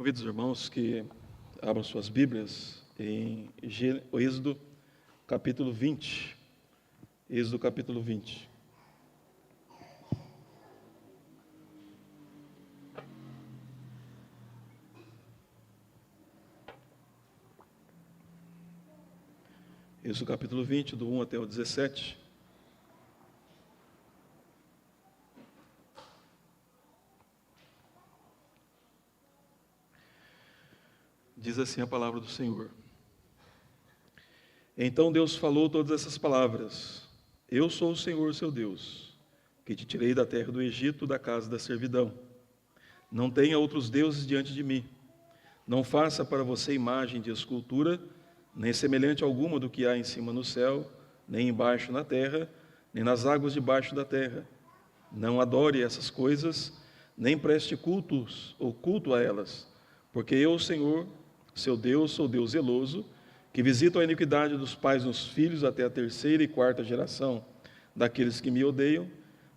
Convido os irmãos que abram suas Bíblias em Êxodo capítulo 20. Êxodo capítulo 20. Êxodo capítulo 20, do 1 até o 17. Diz assim a palavra do Senhor. Então Deus falou todas essas palavras: Eu sou o Senhor, seu Deus, que te tirei da terra do Egito, da casa da servidão. Não tenha outros deuses diante de mim. Não faça para você imagem de escultura, nem semelhante alguma do que há em cima no céu, nem embaixo na terra, nem nas águas debaixo da terra. Não adore essas coisas, nem preste culto a elas, porque eu, Senhor, seu Deus, sou Deus zeloso, que visito a iniquidade dos pais nos filhos até a terceira e quarta geração daqueles que me odeiam,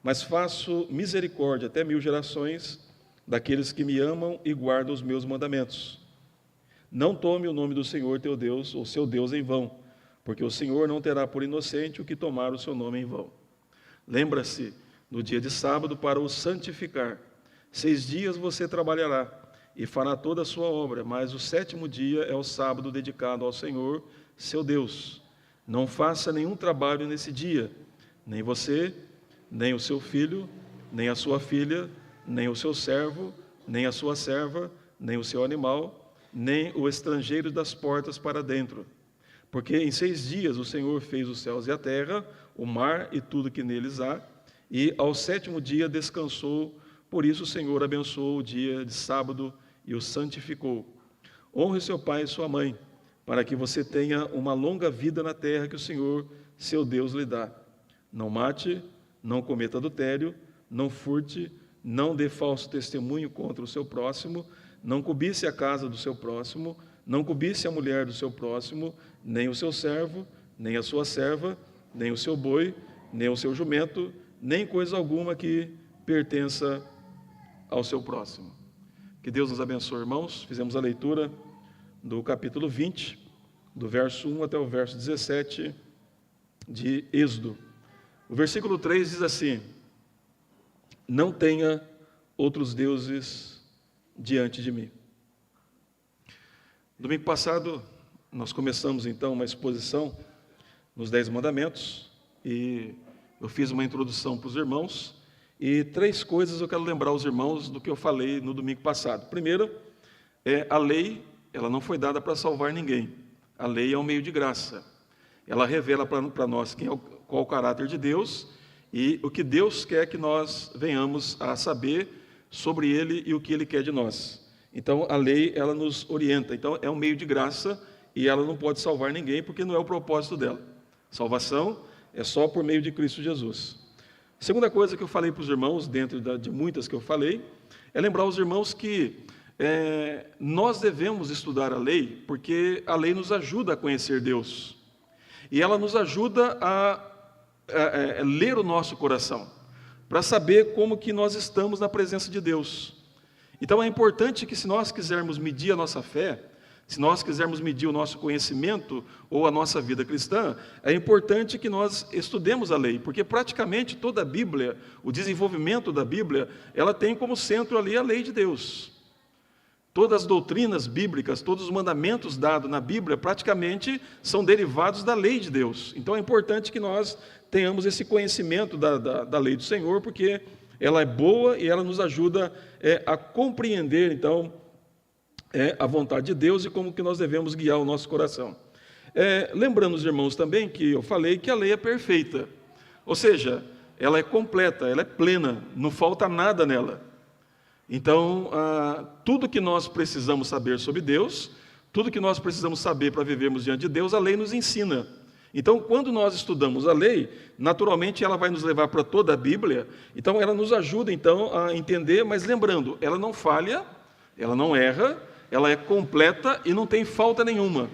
mas faço misericórdia até 1000 gerações daqueles que me amam e guardam os meus mandamentos. Não tome o nome do Senhor teu Deus, ou seu Deus, em vão, porque o Senhor não terá por inocente o que tomar o seu nome em vão. Lembra-se, no dia de sábado, para o santificar. 6 dias você trabalhará e fará toda a sua obra, mas o 7º dia é o sábado dedicado ao Senhor, seu Deus. Não faça nenhum trabalho nesse dia, nem você, nem o seu filho, nem a sua filha, nem o seu servo, nem a sua serva, nem o seu animal, nem o estrangeiro das portas para dentro. Porque em 6 dias o Senhor fez os céus e a terra, o mar e tudo que neles há, e ao 7º dia descansou. Por isso o Senhor abençoou o dia de sábado e o santificou. Honre seu pai e sua mãe, para que você tenha uma longa vida na terra que o Senhor, seu Deus, lhe dá. Não mate, não cometa adultério, não furte, não dê falso testemunho contra o seu próximo, não cobice a casa do seu próximo, não cobice a mulher do seu próximo, nem o seu servo, nem a sua serva, nem o seu boi, nem o seu jumento, nem coisa alguma que pertença ao seu próximo. Que Deus nos abençoe, irmãos. Fizemos a leitura do capítulo 20, do verso 1 até o verso 17 de Êxodo. O versículo 3 diz assim: Não tenha outros deuses diante de mim. Domingo passado, nós começamos então uma exposição nos 10 mandamentos, e eu fiz uma introdução para os irmãos, e 3 coisas eu quero lembrar aos irmãos do que eu falei no domingo passado. Primeiro, a lei, ela não foi dada para salvar ninguém. A lei é um meio de graça. Ela revela para nós qual o caráter de Deus e o que Deus quer que nós venhamos a saber sobre Ele e o que Ele quer de nós. Então, a lei, ela nos orienta. Então, é um meio de graça e ela não pode salvar ninguém porque não é o propósito dela. Salvação é só por meio de Cristo Jesus. Segunda coisa que eu falei para os irmãos, dentro de muitas que eu falei, é lembrar os irmãos que nós devemos estudar a lei, porque a lei nos ajuda a conhecer Deus. E ela nos ajuda a ler o nosso coração, para saber como que nós estamos na presença de Deus. Então é importante que, se nós quisermos medir a nossa fé, se nós quisermos medir o nosso conhecimento ou a nossa vida cristã, é importante que nós estudemos a lei, porque praticamente toda a Bíblia, o desenvolvimento da Bíblia, ela tem como centro ali a lei de Deus. Todas as doutrinas bíblicas, todos os mandamentos dados na Bíblia, praticamente são derivados da lei de Deus. Então é importante que nós tenhamos esse conhecimento da lei do Senhor, porque ela é boa e ela nos ajuda a compreender, então, a vontade de Deus e como que nós devemos guiar o nosso coração. Lembrando os irmãos também que eu falei que a lei é perfeita, ou seja, ela é completa, ela é plena, não falta nada nela. Então, tudo que nós precisamos saber sobre Deus, tudo que nós precisamos saber para vivermos diante de Deus, a lei nos ensina. Então, quando nós estudamos a lei, naturalmente ela vai nos levar para toda a Bíblia, então ela nos ajuda então a entender, mas lembrando, ela não falha, ela não erra, ela é completa e não tem falta nenhuma.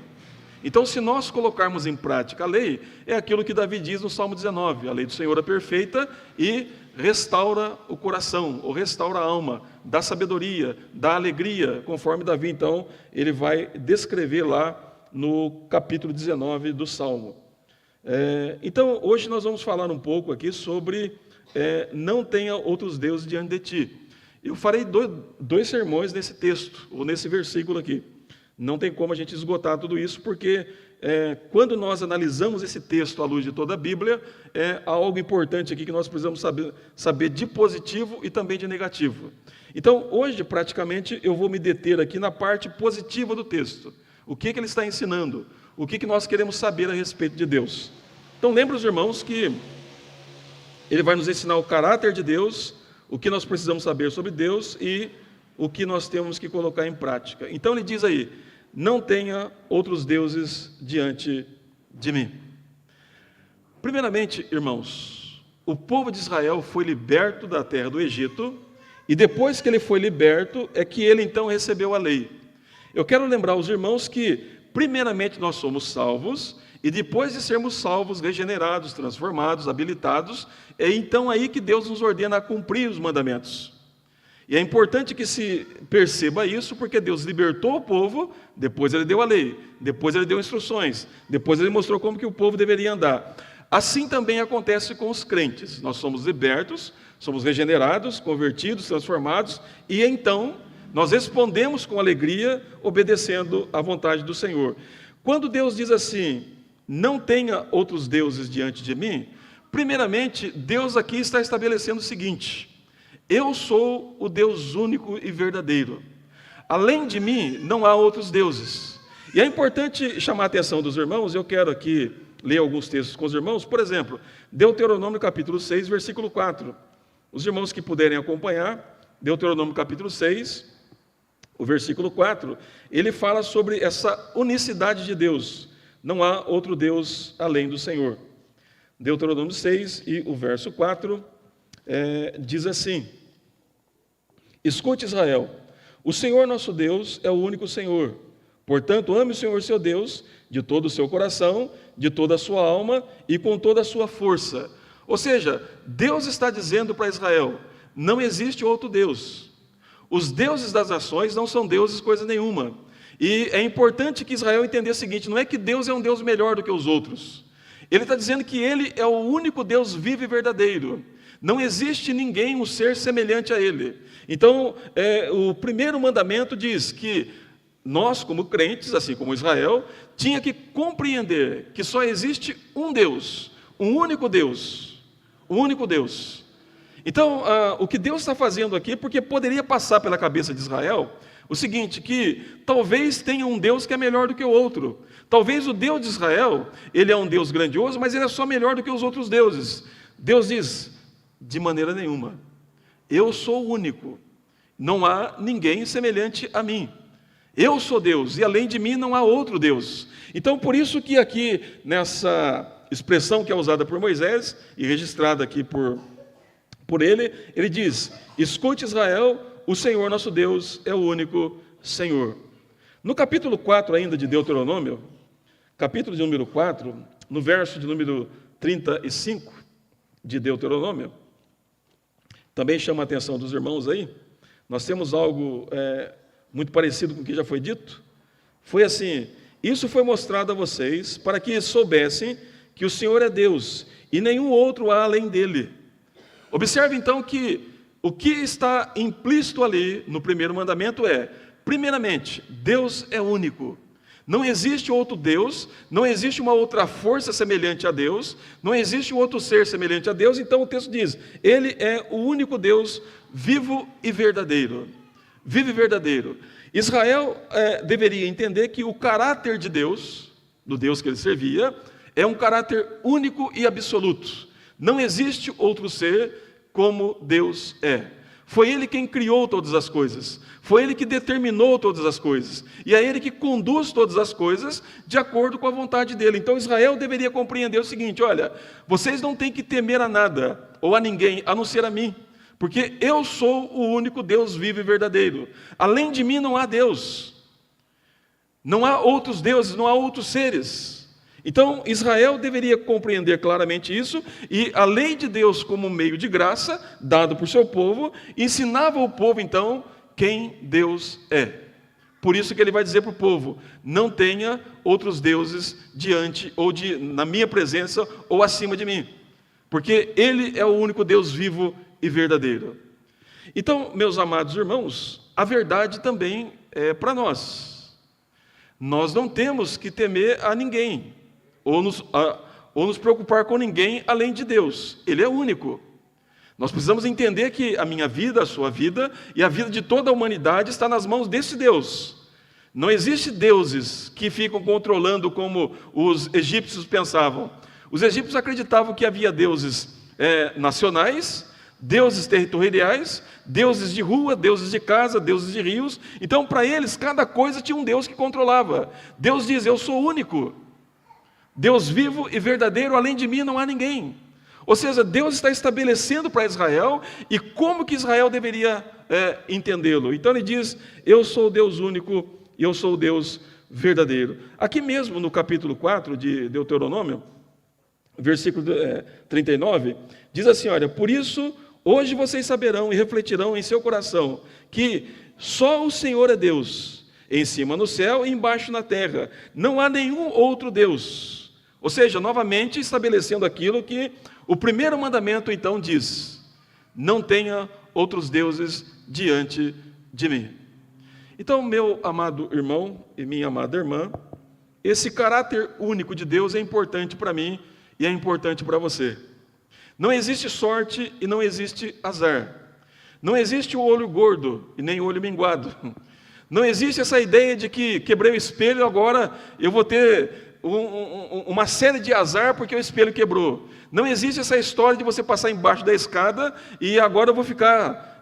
Então, se nós colocarmos em prática a lei, é aquilo que Davi diz no Salmo 19, a lei do Senhor é perfeita e restaura o coração, ou restaura a alma, dá sabedoria, dá alegria, conforme Davi, então, ele vai descrever lá no capítulo 19 do Salmo. Então, hoje nós vamos falar um pouco aqui sobre não tenha outros deuses diante de ti. Eu farei dois sermões nesse texto, ou nesse versículo aqui. Não tem como a gente esgotar tudo isso, porque quando nós analisamos esse texto à luz de toda a Bíblia, é algo importante aqui que nós precisamos saber de positivo e também de negativo. Então, hoje, praticamente, eu vou me deter aqui na parte positiva do texto. O que ele está ensinando? O que nós queremos saber a respeito de Deus? Então, lembre os irmãos que ele vai nos ensinar o caráter de Deus, o que nós precisamos saber sobre Deus e o que nós temos que colocar em prática. Então, ele diz aí: não tenha outros deuses diante de mim. Primeiramente, irmãos, o povo de Israel foi liberto da terra do Egito, e depois que ele foi liberto, é que ele então recebeu a lei. Eu quero lembrar aos irmãos que, primeiramente, nós somos salvos, e depois de sermos salvos, regenerados, transformados, habilitados, é então aí que Deus nos ordena a cumprir os mandamentos. E é importante que se perceba isso, porque Deus libertou o povo, depois ele deu a lei, depois ele deu instruções, depois ele mostrou como que o povo deveria andar. Assim também acontece com os crentes. Nós somos libertos, somos regenerados, convertidos, transformados, e então nós respondemos com alegria, obedecendo à vontade do Senhor. Quando Deus diz assim: não tenha outros deuses diante de mim, primeiramente, Deus aqui está estabelecendo o seguinte: eu sou o Deus único e verdadeiro. Além de mim, não há outros deuses. E é importante chamar a atenção dos irmãos, eu quero aqui ler alguns textos com os irmãos. Por exemplo, Deuteronômio capítulo 6, versículo 4. Os irmãos que puderem acompanhar, Deuteronômio capítulo 6, o versículo 4, ele fala sobre essa unicidade de Deus. Não há outro Deus além do Senhor. Deuteronômio 6 e o verso 4 diz assim: escute, Israel, o Senhor nosso Deus é o único Senhor. Portanto, ame o Senhor seu Deus de todo o seu coração, de toda a sua alma e com toda a sua força. Ou seja, Deus está dizendo para Israel: não existe outro Deus. Os deuses das nações não são deuses coisa nenhuma. E é importante que Israel entenda o seguinte: não é que Deus é um Deus melhor do que os outros. Ele está dizendo que Ele é o único Deus vivo e verdadeiro. Não existe ninguém, um ser semelhante a Ele. Então, o primeiro mandamento diz que nós, como crentes, assim como Israel, tinha que compreender que só existe um Deus, um único Deus, um único Deus. Então, o que Deus está fazendo aqui, porque poderia passar pela cabeça de Israel o seguinte, que talvez tenha um Deus que é melhor do que o outro. Talvez o Deus de Israel, ele é um Deus grandioso, mas ele é só melhor do que os outros deuses. Deus diz: de maneira nenhuma. Eu sou o único. Não há ninguém semelhante a mim. Eu sou Deus, e além de mim não há outro Deus. Então, por isso que aqui, nessa expressão que é usada por Moisés, e registrada aqui por ele diz: escute, Israel, o Senhor nosso Deus é o único Senhor. No capítulo 4 ainda de Deuteronômio, capítulo de número 4, no verso de número 35 de Deuteronômio, também chama a atenção dos irmãos aí, nós temos algo muito parecido com o que já foi dito. Foi assim: isso foi mostrado a vocês para que soubessem que o Senhor é Deus e nenhum outro há além dele. Observe então que o que está implícito ali no primeiro mandamento primeiramente, Deus é único. Não existe outro Deus, não existe uma outra força semelhante a Deus, não existe um outro ser semelhante a Deus. Então o texto diz: Ele é o único Deus vivo e verdadeiro. Vivo e verdadeiro. Israel deveria entender que o caráter de Deus, do Deus que ele servia, é um caráter único e absoluto. Não existe outro ser como Deus é. Foi Ele quem criou todas as coisas. Foi Ele que determinou todas as coisas. E é Ele que conduz todas as coisas de acordo com a vontade dEle. Então Israel deveria compreender o seguinte: olha, vocês não têm que temer a nada ou a ninguém, a não ser a mim. Porque eu sou o único Deus vivo e verdadeiro. Além de mim não há Deus. Não há outros deuses, não há outros seres. Então, Israel deveria compreender claramente isso, e a lei de Deus, como meio de graça, dado por seu povo, ensinava o povo, então, quem Deus é. Por isso que ele vai dizer para o povo: não tenha outros deuses diante, ou na minha presença, ou acima de mim, porque Ele é o único Deus vivo e verdadeiro. Então, meus amados irmãos, a verdade também é para nós. Nós não temos que temer a ninguém, ou nos preocupar com ninguém além de Deus. Ele é único. Nós precisamos entender que a minha vida, a sua vida e a vida de toda a humanidade está nas mãos desse Deus. Não existe deuses que ficam controlando como os egípcios pensavam. Os egípcios acreditavam que havia deuses nacionais, deuses territoriais, deuses de rua, deuses de casa, deuses de rios. Então, para eles, cada coisa tinha um Deus que controlava. Deus diz: eu sou único, Deus vivo e verdadeiro, além de mim não há ninguém. Ou seja, Deus está estabelecendo para Israel e como que Israel deveria entendê-lo. Então ele diz: eu sou o Deus único e eu sou o Deus verdadeiro. Aqui mesmo no capítulo 4 de Deuteronômio, versículo 39, diz assim: olha, por isso hoje vocês saberão e refletirão em seu coração que só o Senhor é Deus, em cima no céu e embaixo na terra, não há nenhum outro Deus. Ou seja, novamente estabelecendo aquilo que o primeiro mandamento então diz: não tenha outros deuses diante de mim. Então, meu amado irmão e minha amada irmã, esse caráter único de Deus é importante para mim e é importante para você. Não existe sorte e não existe azar. Não existe o olho gordo e nem o olho minguado. Não existe essa ideia de que quebrei o espelho, agora eu vou ter uma série de azar porque o espelho quebrou. Não existe essa história de você passar embaixo da escada e agora eu vou ficar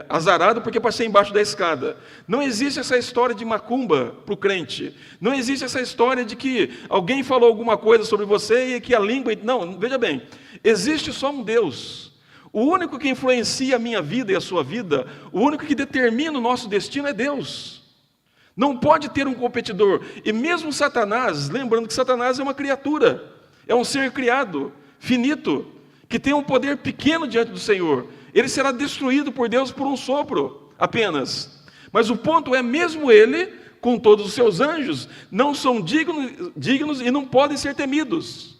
azarado porque passei embaixo da escada. Não existe essa história de macumba para o crente. Não existe essa história de que alguém falou alguma coisa sobre você e que a língua... Não, veja bem, existe só um Deus. O único que influencia a minha vida e a sua vida, o único que determina o nosso destino é Deus. Não pode ter um competidor. E mesmo Satanás, lembrando que Satanás é uma criatura, é um ser criado, finito, que tem um poder pequeno diante do Senhor. Ele será destruído por Deus por um sopro apenas. Mas o ponto é, mesmo ele, com todos os seus anjos, não são dignos e não podem ser temidos.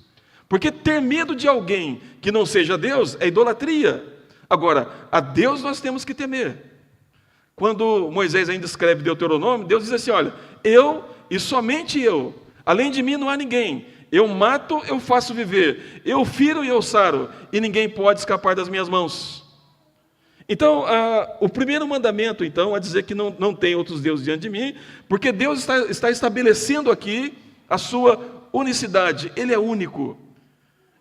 Porque ter medo de alguém que não seja Deus é idolatria. Agora, a Deus nós temos que temer. Quando Moisés ainda escreve Deuteronômio, Deus diz assim: olha, eu e somente eu, além de mim não há ninguém. Eu mato, eu faço viver, eu firo e eu saro, e ninguém pode escapar das minhas mãos. Então, o primeiro mandamento, então, é dizer que não tem outros deuses diante de mim, porque Deus está estabelecendo aqui a sua unicidade. Ele é único.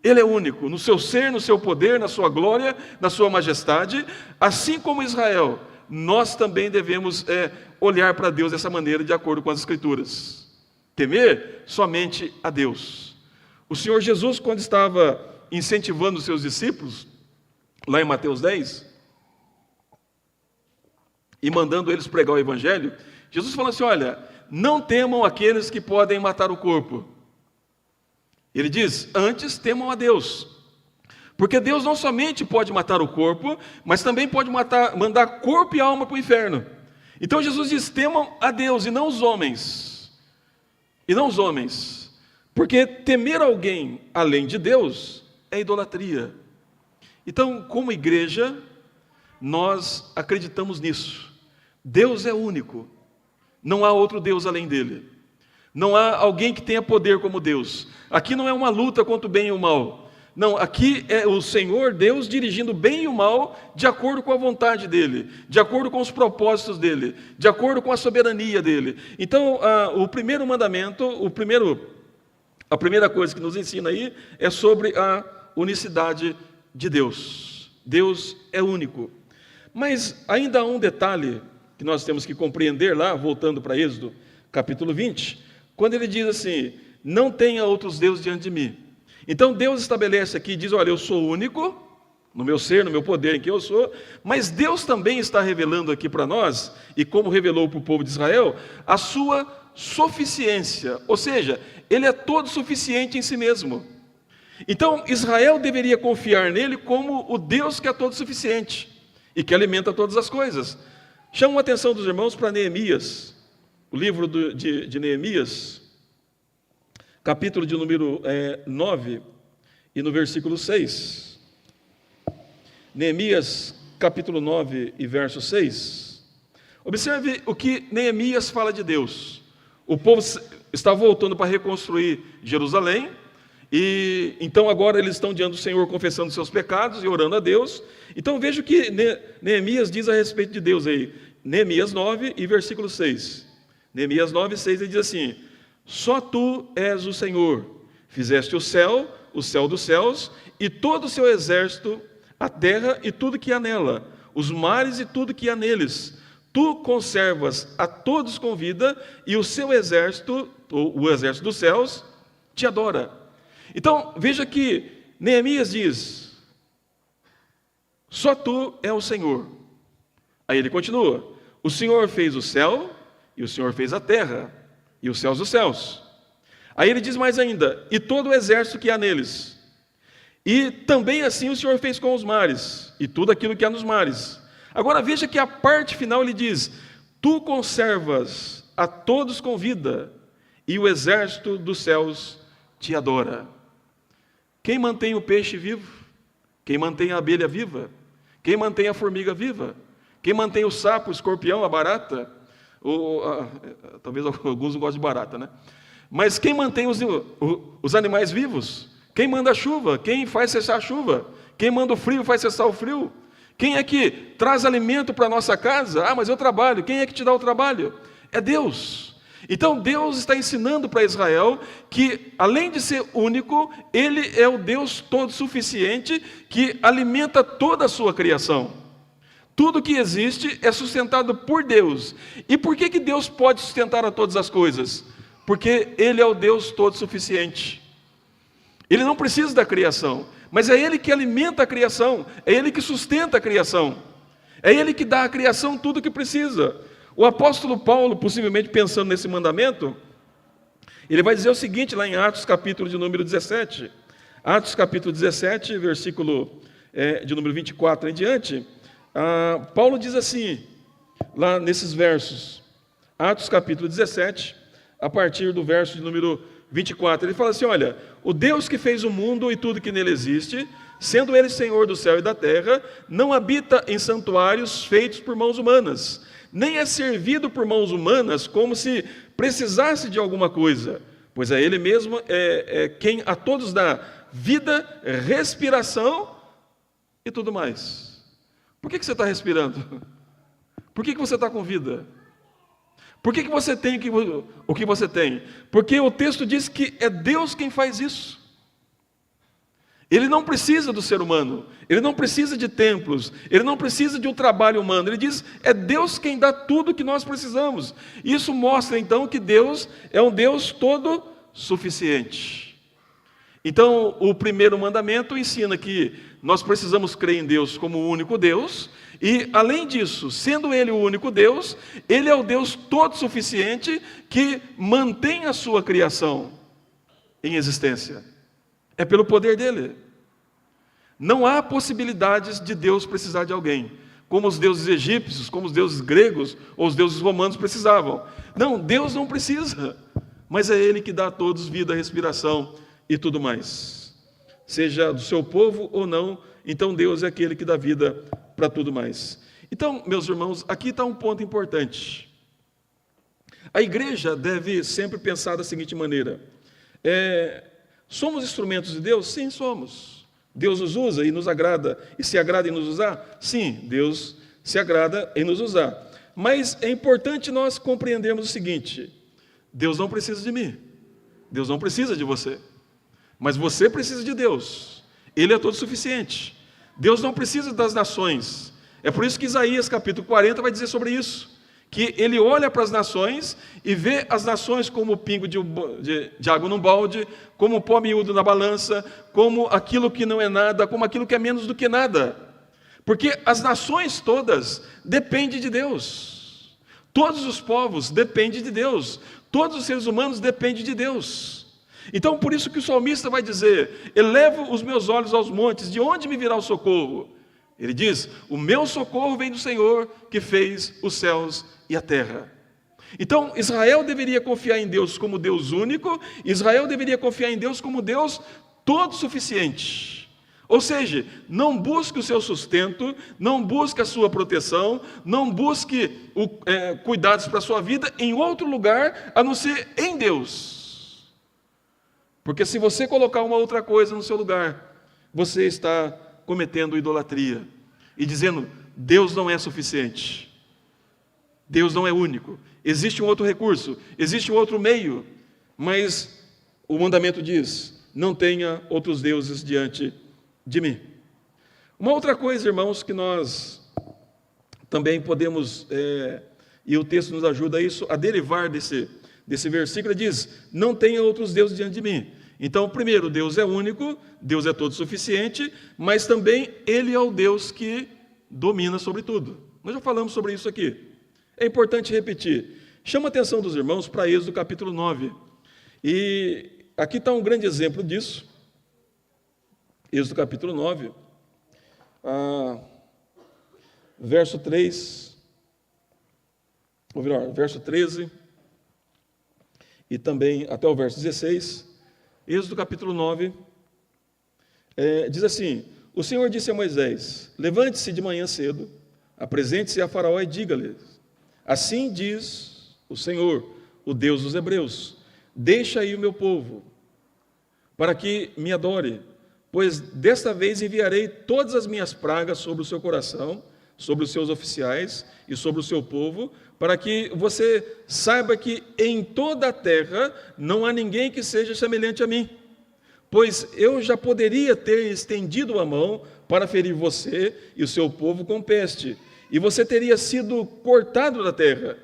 Ele é único, no seu ser, no seu poder, na sua glória, na sua majestade. Assim como Israel, nós também devemos olhar para Deus dessa maneira, de acordo com as Escrituras. Temer somente a Deus. O Senhor Jesus, quando estava incentivando os seus discípulos, lá em Mateus 10, e mandando eles pregar o Evangelho, Jesus falou assim: olha, não temam aqueles que podem matar o corpo. Ele diz: antes temam a Deus. Porque Deus não somente pode matar o corpo, mas também pode mandar corpo e alma para o inferno. Então Jesus diz: temam a Deus e não os homens. E não os homens. Porque temer alguém além de Deus é idolatria. Então, como igreja, nós acreditamos nisso. Deus é único. Não há outro Deus além dele. Não há alguém que tenha poder como Deus. Aqui não é uma luta contra o bem e o mal. Não, aqui é o Senhor Deus dirigindo o bem e o mal de acordo com a vontade dEle, de acordo com os propósitos dEle, de acordo com a soberania dEle. Então, o primeiro mandamento, a primeira coisa que nos ensina aí é sobre a unicidade de Deus. Deus é único. Mas ainda há um detalhe que nós temos que compreender lá, voltando para Êxodo, capítulo 20, quando ele diz assim: não tenha outros deuses diante de mim. Então Deus estabelece aqui, diz: olha, eu sou único, no meu ser, no meu poder, em quem eu sou, mas Deus também está revelando aqui para nós, e como revelou para o povo de Israel, a sua suficiência, ou seja, Ele é todo suficiente em si mesmo. Então, Israel deveria confiar nele como o Deus que é todo suficiente e que alimenta todas as coisas. Chamo a atenção dos irmãos para Neemias, o livro de Neemias, capítulo de número 9, e no versículo 6. Neemias, capítulo 9 e verso 6. Observe o que Neemias fala de Deus. O povo está voltando para reconstruir Jerusalém, e então agora eles estão diante do Senhor confessando seus pecados e orando a Deus. Então veja o que Neemias diz a respeito de Deus aí. Neemias 9 e versículo 6. Neemias 9, 6, ele diz assim: só tu és o Senhor, fizeste o céu dos céus, e todo o seu exército, a terra e tudo que há nela, os mares e tudo que há neles. Tu conservas a todos com vida, e o seu exército, o exército dos céus, te adora. Então, veja que Neemias diz: só tu é o Senhor. Aí ele continua: o Senhor fez o céu, e o Senhor fez a terra, e os céus dos céus. Aí ele diz mais ainda: e todo o exército que há neles. E também assim o Senhor fez com os mares, e tudo aquilo que há nos mares. Agora veja que a parte final ele diz: tu conservas a todos com vida, e o exército dos céus te adora. Quem mantém o peixe vivo? Quem mantém a abelha viva? Quem mantém a formiga viva? Quem mantém o sapo, o escorpião, a barata? Talvez alguns não gostem de barata, né? Mas quem mantém os animais vivos? Quem manda a chuva? Quem faz cessar a chuva? Quem manda o frio faz cessar o frio? Quem é que traz alimento para a nossa casa? Ah, mas eu trabalho. Quem é que te dá o trabalho? É Deus. Então Deus está ensinando para Israel que, além de ser único, Ele é o Deus todo suficiente que alimenta toda a sua criação. Tudo que existe é sustentado por Deus. E por que Deus pode sustentar a todas as coisas? Porque Ele é o Deus todo suficiente. Ele não precisa da criação, mas é Ele que alimenta a criação, é Ele que sustenta a criação, é Ele que dá à criação tudo o que precisa. O apóstolo Paulo, possivelmente pensando nesse mandamento, ele vai dizer o seguinte lá em Atos capítulo de número 17. Atos capítulo 17, versículo de número 24 em diante. Paulo diz assim, lá nesses versos, Atos capítulo 17, a partir do verso de número 24, ele fala assim: olha, o Deus que fez o mundo e tudo que nele existe, sendo Ele Senhor do céu e da terra, não habita em santuários feitos por mãos humanas, nem é servido por mãos humanas como se precisasse de alguma coisa, pois é Ele mesmo quem a todos dá vida, respiração e tudo mais. Por que você está respirando? Por que você está com vida? Por que você tem o que você tem? Porque o texto diz que é Deus quem faz isso. Ele não precisa do ser humano, ele não precisa de templos, ele não precisa de um trabalho humano. Ele diz, é Deus quem dá tudo o que nós precisamos. Isso mostra então que Deus é um Deus todo suficiente. Então, o primeiro mandamento ensina que nós precisamos crer em Deus como o único Deus, e além disso, sendo Ele o único Deus, Ele é o Deus todo suficiente que mantém a sua criação em existência. É pelo poder dele. Não há possibilidades de Deus precisar de alguém, como os deuses egípcios, como os deuses gregos ou os deuses romanos precisavam. Não, Deus não precisa, mas é Ele que dá a todos vida, respiração e tudo mais. Seja do seu povo ou não, então Deus é aquele que dá vida para tudo mais. Então, meus irmãos, aqui está um ponto importante. A igreja deve sempre pensar da seguinte maneira: somos instrumentos de Deus? Sim, somos. Deus nos usa e nos agrada, e se agrada em nos usar? Sim, Deus se agrada em nos usar. Mas é importante nós compreendermos o seguinte: Deus não precisa de mim, Deus não precisa de você, mas você precisa de Deus. Ele é todo suficiente. Deus não precisa das nações. É por isso que Isaías capítulo 40 vai dizer sobre isso, que ele olha para as nações e vê as nações como o pingo de água num balde, como o pó miúdo na balança, como aquilo que não é nada, como aquilo que é menos do que nada. Porque as nações todas dependem de Deus. Todos os povos dependem de Deus. Todos os seres humanos dependem de Deus. Então, por isso que o salmista vai dizer: elevo os meus olhos aos montes, de onde me virá o socorro? Ele diz: o meu socorro vem do Senhor, que fez os céus e a terra. Então, Israel deveria confiar em Deus como Deus único, Israel deveria confiar em Deus como Deus todo suficiente. Ou seja, não busque o seu sustento, não busque a sua proteção, não busque cuidados para a sua vida em outro lugar, a não ser em Deus. Porque se você colocar uma outra coisa no seu lugar, você está cometendo idolatria e dizendo: Deus não é suficiente, Deus não é único, existe um outro recurso, existe um outro meio, mas o mandamento diz: não tenha outros deuses diante de mim. Uma outra coisa, irmãos, que nós também podemos, e o texto nos ajuda a isso, a derivar desse versículo, diz: não tenha outros deuses diante de mim. Então, primeiro, Deus é único, Deus é todo suficiente, mas também Ele é o Deus que domina sobre tudo. Nós já falamos sobre isso aqui. É importante repetir. Chama a atenção dos irmãos para Êxodo capítulo 9. E aqui está um grande exemplo disso. Êxodo capítulo 9, verso 3, ou melhor, verso 13, e também até o verso 16. Êxodo capítulo 9, diz assim: o Senhor disse a Moisés: levante-se de manhã cedo, apresente-se a Faraó e diga-lhe: assim diz o Senhor, o Deus dos hebreus, deixa aí o meu povo, para que me adore, pois desta vez enviarei todas as minhas pragas sobre o seu coração, sobre os seus oficiais e sobre o seu povo, para que você saiba que em toda a terra não há ninguém que seja semelhante a mim, pois eu já poderia ter estendido a mão para ferir você e o seu povo com peste, e você teria sido cortado da terra,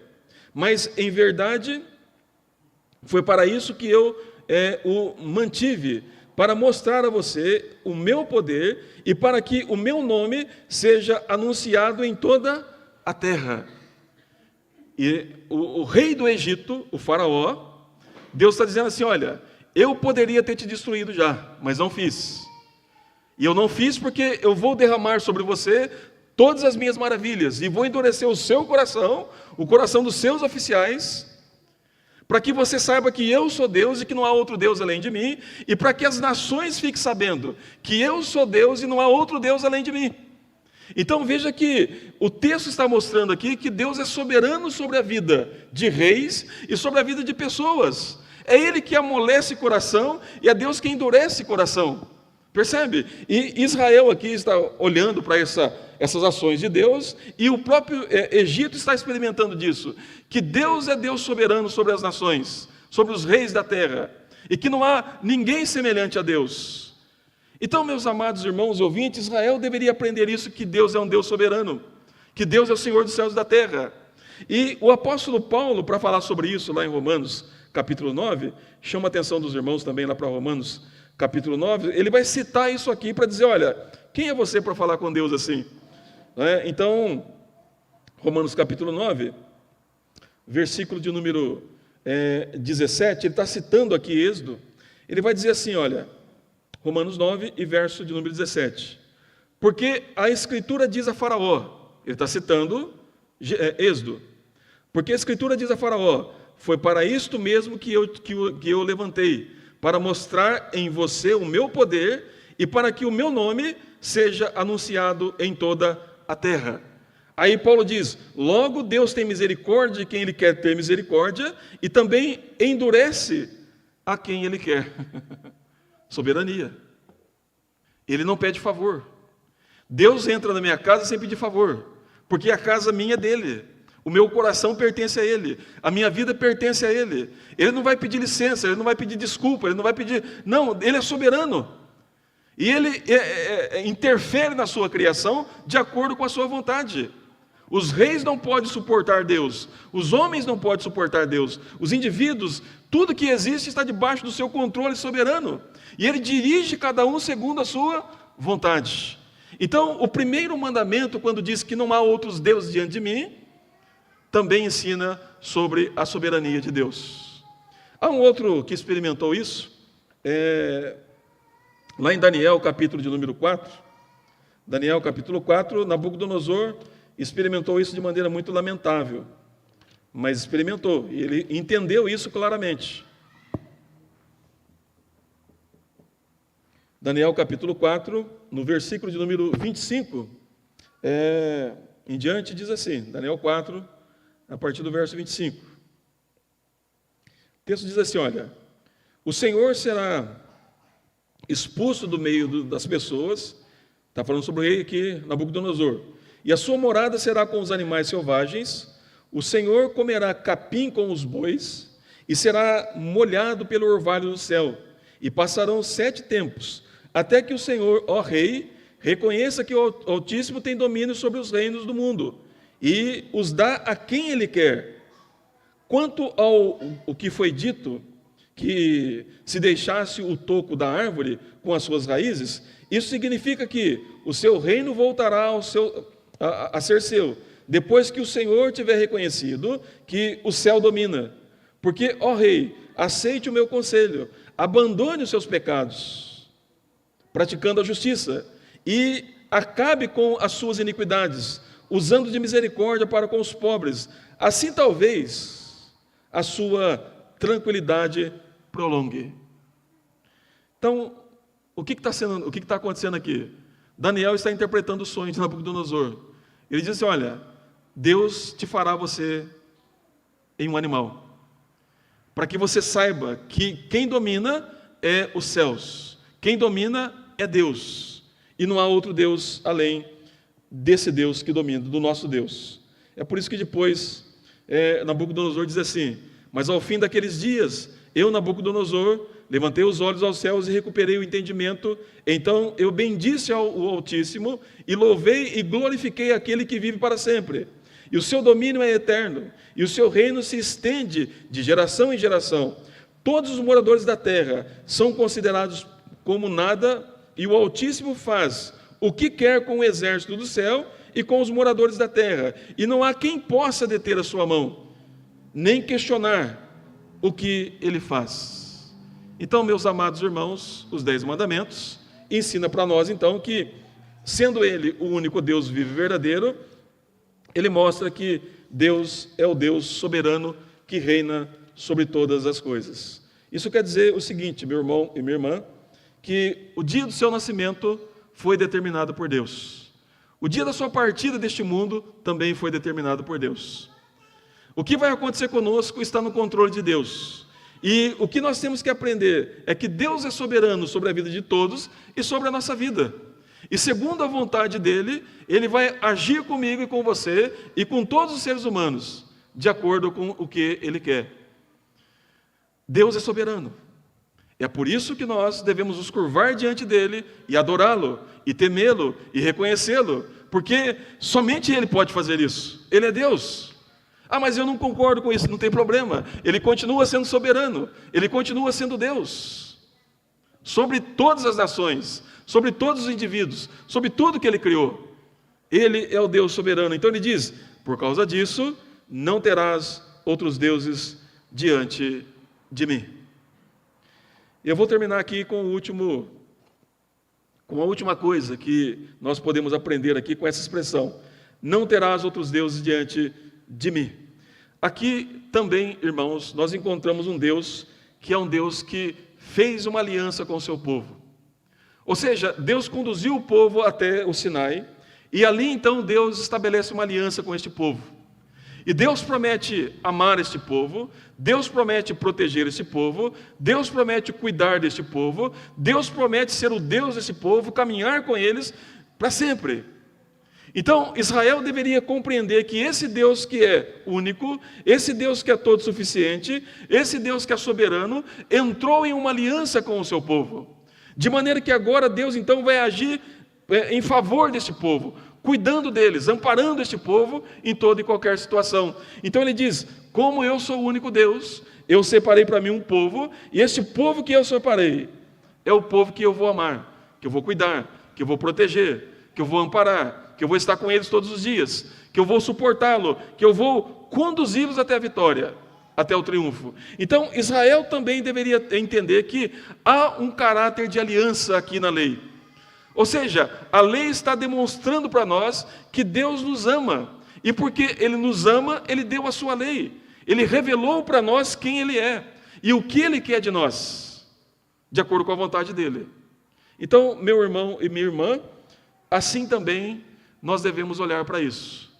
mas em verdade foi para isso que eu o mantive, para mostrar a você o meu poder e para que o meu nome seja anunciado em toda a terra. E o rei do Egito, o faraó, Deus está dizendo assim: olha, eu poderia ter te destruído já, mas não fiz. E eu não fiz porque eu vou derramar sobre você todas as minhas maravilhas e vou endurecer o seu coração, o coração dos seus oficiais, para que você saiba que eu sou Deus e que não há outro Deus além de mim, e para que as nações fiquem sabendo que eu sou Deus e não há outro Deus além de mim. Então veja que o texto está mostrando aqui que Deus é soberano sobre a vida de reis e sobre a vida de pessoas. É Ele que amolece coração e é Deus que endurece coração. Percebe? E Israel aqui está olhando para essas ações de Deus, e o próprio Egito está experimentando disso, que Deus é Deus soberano sobre as nações, sobre os reis da terra, e que não há ninguém semelhante a Deus. Então, meus amados irmãos e ouvintes, Israel deveria aprender isso, que Deus é um Deus soberano, que Deus é o Senhor dos céus e da terra. E o apóstolo Paulo, para falar sobre isso lá em Romanos capítulo 9, chama a atenção dos irmãos também lá para Romanos capítulo 9, ele vai citar isso aqui para dizer: olha, quem é você para falar com Deus assim? Então, Romanos capítulo 9, versículo de número 17, ele está citando aqui Êxodo, ele vai dizer assim, olha, Romanos 9 e verso de número 17, porque a Escritura diz a Faraó, ele está citando Êxodo, porque a Escritura diz a Faraó: foi para isto mesmo que eu levantei, para mostrar em você o meu poder e para que o meu nome seja anunciado em toda a terra. Aí Paulo diz: logo Deus tem misericórdia de quem Ele quer ter misericórdia e também endurece a quem Ele quer. Soberania. Ele não pede favor. Deus entra na minha casa sem pedir favor, porque a casa minha é dele. O meu coração pertence a Ele, a minha vida pertence a Ele. Ele não vai pedir licença, Ele não vai pedir desculpa, Ele não vai pedir... Não, Ele é soberano. E Ele interfere na sua criação de acordo com a sua vontade. Os reis não podem suportar Deus, os homens não podem suportar Deus, os indivíduos, tudo que existe está debaixo do seu controle soberano, e Ele dirige cada um segundo a sua vontade. Então, o primeiro mandamento, quando diz que não há outros deuses diante de mim, também ensina sobre a soberania de Deus. Há um outro que experimentou isso, lá em Daniel, capítulo de número 4, Daniel, capítulo 4, Nabucodonosor experimentou isso de maneira muito lamentável, mas experimentou, e ele entendeu isso claramente. Daniel capítulo 4, no versículo de número 25, em diante diz assim, Daniel 4, a partir do verso 25. O texto diz assim, olha, o Senhor será expulso do meio das pessoas, está falando sobre o rei aqui, Nabucodonosor, e a sua morada será com os animais selvagens, o Senhor comerá capim com os bois, e será molhado pelo orvalho do céu, e passarão 7 tempos, até que o Senhor, ó Rei, reconheça que o Altíssimo tem domínio sobre os reinos do mundo, e os dá a quem Ele quer. Quanto ao que foi dito, que se deixasse o toco da árvore com as suas raízes, isso significa que o seu reino voltará a ser seu, depois que o Senhor tiver reconhecido que o céu domina. Porque, ó Rei, aceite o meu conselho, abandone os seus pecados, praticando a justiça, e acabe com as suas iniquidades, usando de misericórdia para com os pobres. Assim, talvez, a sua tranquilidade prolongue. Então, o que está acontecendo aqui? Daniel está interpretando o sonho de Nabucodonosor. Ele diz assim, olha, Deus te fará você em um animal, para que você saiba que quem domina é os céus, quem domina é Deus, e não há outro Deus além desse Deus que domina, do nosso Deus. É por isso que depois Nabucodonosor diz assim, mas ao fim daqueles dias, eu, Nabucodonosor, levantei os olhos aos céus e recuperei o entendimento, então eu bendisse o Altíssimo, e louvei e glorifiquei aquele que vive para sempre. E o seu domínio é eterno, e o seu reino se estende de geração em geração. Todos os moradores da terra são considerados como nada, e o Altíssimo faz o que quer com o exército do céu e com os moradores da terra, e não há quem possa deter a sua mão, nem questionar o que ele faz. Então, meus amados irmãos, os 10 mandamentos ensina para nós, então, que, sendo Ele o único Deus vivo e verdadeiro, Ele mostra que Deus é o Deus soberano que reina sobre todas as coisas. Isso quer dizer o seguinte, meu irmão e minha irmã, que o dia do seu nascimento foi determinado por Deus. O dia da sua partida deste mundo também foi determinado por Deus. O que vai acontecer conosco está no controle de Deus. E o que nós temos que aprender é que Deus é soberano sobre a vida de todos e sobre a nossa vida. E segundo a vontade dEle, Ele vai agir comigo e com você e com todos os seres humanos, de acordo com o que Ele quer. Deus é soberano. É por isso que nós devemos nos curvar diante dEle e adorá-lo, e temê-lo, e reconhecê-lo, porque somente Ele pode fazer isso. Ele é Deus. Ah, mas eu não concordo com isso, não tem problema. Ele continua sendo soberano, Ele continua sendo Deus, sobre todas as nações, sobre todos os indivíduos, sobre tudo que Ele criou. Ele é o Deus soberano. Então Ele diz, por causa disso, não terás outros deuses diante de mim. Eu vou terminar aqui com a última coisa que nós podemos aprender aqui com essa expressão. Não terás outros deuses diante de mim. Aqui também, irmãos, nós encontramos um Deus que é um Deus que fez uma aliança com o seu povo. Ou seja, Deus conduziu o povo até o Sinai, e ali então Deus estabelece uma aliança com este povo. E Deus promete amar este povo, Deus promete proteger este povo, Deus promete cuidar deste povo, Deus promete ser o Deus desse povo, caminhar com eles para sempre. Então, Israel deveria compreender que esse Deus que é único, esse Deus que é todo suficiente, esse Deus que é soberano, entrou em uma aliança com o seu povo. De maneira que agora Deus então vai agir em favor desse povo, cuidando deles, amparando este povo em toda e qualquer situação. Então ele diz, como eu sou o único Deus, eu separei para mim um povo, e este povo que eu separei é o povo que eu vou amar, que eu vou cuidar, que eu vou proteger, que eu vou amparar, que eu vou estar com eles todos os dias, que eu vou suportá-lo, que eu vou conduzi-los até a vitória, até o triunfo. Então, Israel também deveria entender que há um caráter de aliança aqui na lei. Ou seja, a lei está demonstrando para nós que Deus nos ama. E porque Ele nos ama, Ele deu a sua lei. Ele revelou para nós quem Ele é e o que Ele quer de nós, de acordo com a vontade dEle. Então, meu irmão e minha irmã, assim também nós devemos olhar para isso.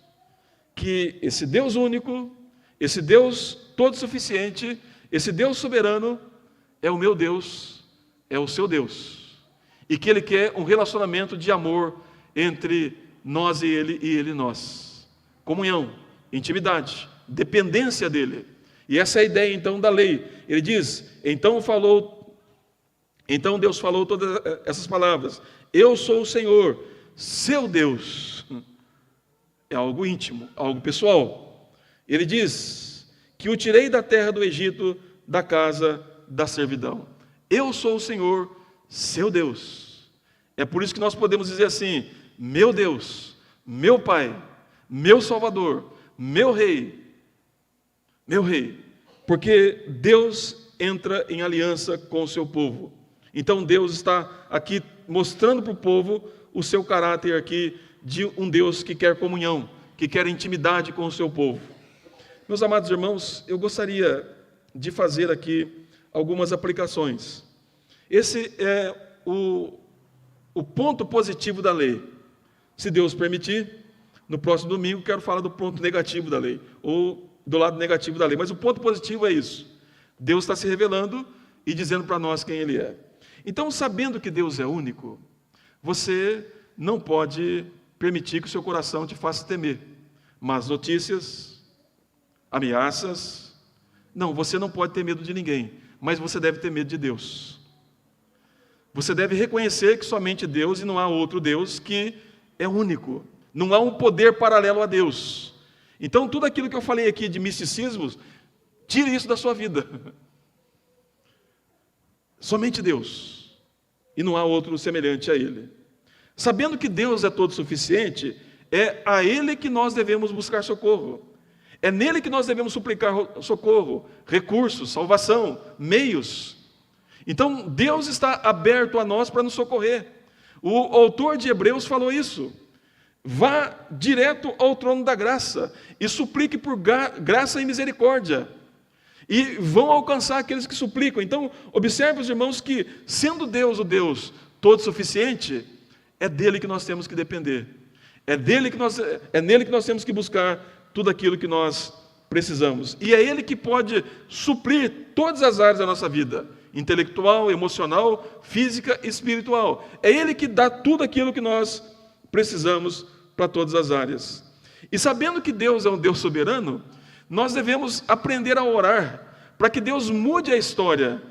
Que esse Deus único, esse Deus todo suficiente, esse Deus soberano, é o meu Deus, é o seu Deus. E que Ele quer um relacionamento de amor entre nós e Ele nós. Comunhão, intimidade, dependência dEle. E essa é a ideia então da lei. Ele diz, então Deus falou todas essas palavras. Eu sou o Senhor, seu Deus. É algo íntimo, algo pessoal. Ele diz que o tirei da terra do Egito, da casa da servidão. Eu sou o Senhor, seu Deus. É por isso que nós podemos dizer assim, meu Deus, meu Pai, meu Salvador, meu Rei, porque Deus entra em aliança com o seu povo. Então Deus está aqui mostrando para o povo o seu caráter aqui de um Deus que quer comunhão, que quer intimidade com o seu povo. Meus amados irmãos, eu gostaria de fazer aqui algumas aplicações. Esse é o ponto positivo da lei. Se Deus permitir, no próximo domingo quero falar do ponto negativo da lei, ou do lado negativo da lei. Mas o ponto positivo é isso. Deus está se revelando e dizendo para nós quem Ele é. Então, sabendo que Deus é único, você não pode permitir que o seu coração te faça temer. Más notícias, ameaças. Não, você não pode ter medo de ninguém, mas você deve ter medo de Deus. Você deve reconhecer que somente Deus e não há outro Deus que é único. Não há um poder paralelo a Deus. Então, tudo aquilo que eu falei aqui de misticismos, tire isso da sua vida. Somente Deus. E não há outro semelhante a Ele. Sabendo que Deus é todo suficiente, é a Ele que nós devemos buscar socorro. É nele que nós devemos suplicar socorro, recursos, salvação, meios. Então, Deus está aberto a nós para nos socorrer. O autor de Hebreus falou isso. Vá direto ao trono da graça e suplique por graça e misericórdia. E vão alcançar aqueles que suplicam. Então, observe os irmãos que, sendo Deus o Deus todo suficiente, é dele que nós temos que depender. É nele que nós temos que buscar tudo aquilo que nós precisamos. E é Ele que pode suprir todas as áreas da nossa vida, intelectual, emocional, física e espiritual. É Ele que dá tudo aquilo que nós precisamos para todas as áreas. E sabendo que Deus é um Deus soberano, nós devemos aprender a orar para que Deus mude a história,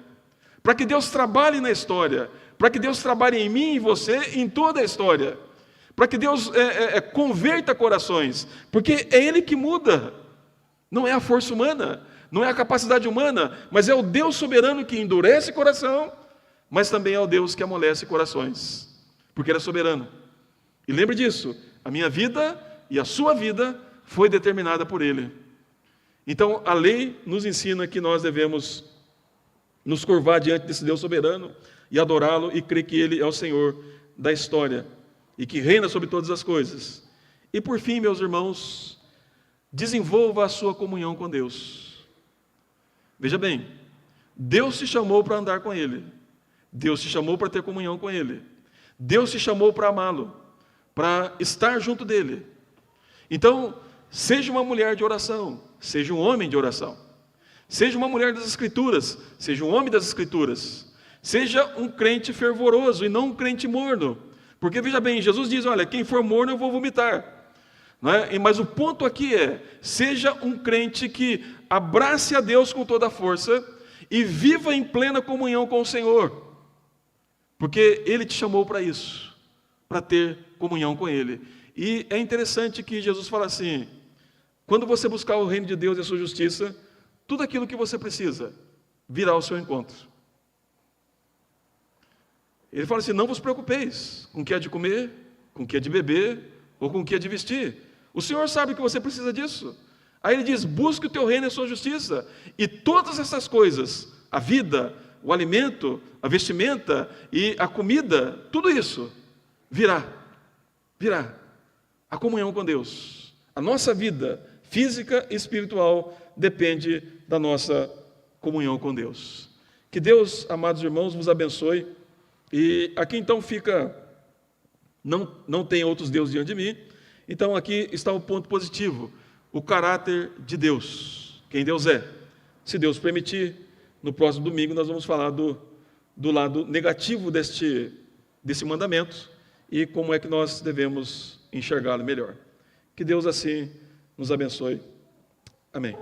para que Deus trabalhe na história, para que Deus trabalhe em mim e em você, em toda a história, para que Deus converta corações, porque é Ele que muda, não é a força humana, não é a capacidade humana, mas é o Deus soberano que endurece coração, mas também é o Deus que amolece corações, porque Ele é soberano. E lembre disso, a minha vida e a sua vida foi determinada por Ele. Então, a lei nos ensina que nós devemos nos curvar diante desse Deus soberano e adorá-lo e crer que Ele é o Senhor da história e que reina sobre todas as coisas. E por fim, meus irmãos, desenvolva a sua comunhão com Deus. Veja bem, Deus te chamou para andar com Ele. Deus te chamou para ter comunhão com Ele. Deus te chamou para amá-lo, para estar junto dEle. Então, seja uma mulher de oração, seja um homem de oração. Seja uma mulher das Escrituras, seja um homem das Escrituras. Seja um crente fervoroso e não um crente morno. Porque, veja bem, Jesus diz, olha, quem for morno eu vou vomitar. Não é? Mas o ponto aqui é, seja um crente que abrace a Deus com toda a força e viva em plena comunhão com o Senhor. Porque Ele te chamou para isso, para ter comunhão com Ele. E é interessante que Jesus fala assim: quando você buscar o reino de Deus e a sua justiça, tudo aquilo que você precisa virá ao seu encontro. Ele fala assim: não vos preocupeis com o que é de comer, com o que é de beber, ou com o que é de vestir. O Senhor sabe que você precisa disso. Aí ele diz: busque o teu reino e a sua justiça, e todas essas coisas, a vida, o alimento, a vestimenta e a comida, tudo isso virá. A comunhão com Deus. A nossa vida física e espiritual depende da nossa comunhão com Deus. Que Deus, amados irmãos, vos abençoe. E aqui então fica, não tem outros deuses diante de mim. Então aqui está o ponto positivo, o caráter de Deus, quem Deus é. Se Deus permitir, no próximo domingo nós vamos falar do lado negativo desse mandamento e como é que nós devemos enxergá-lo melhor. Que Deus assim nos abençoe. Amém.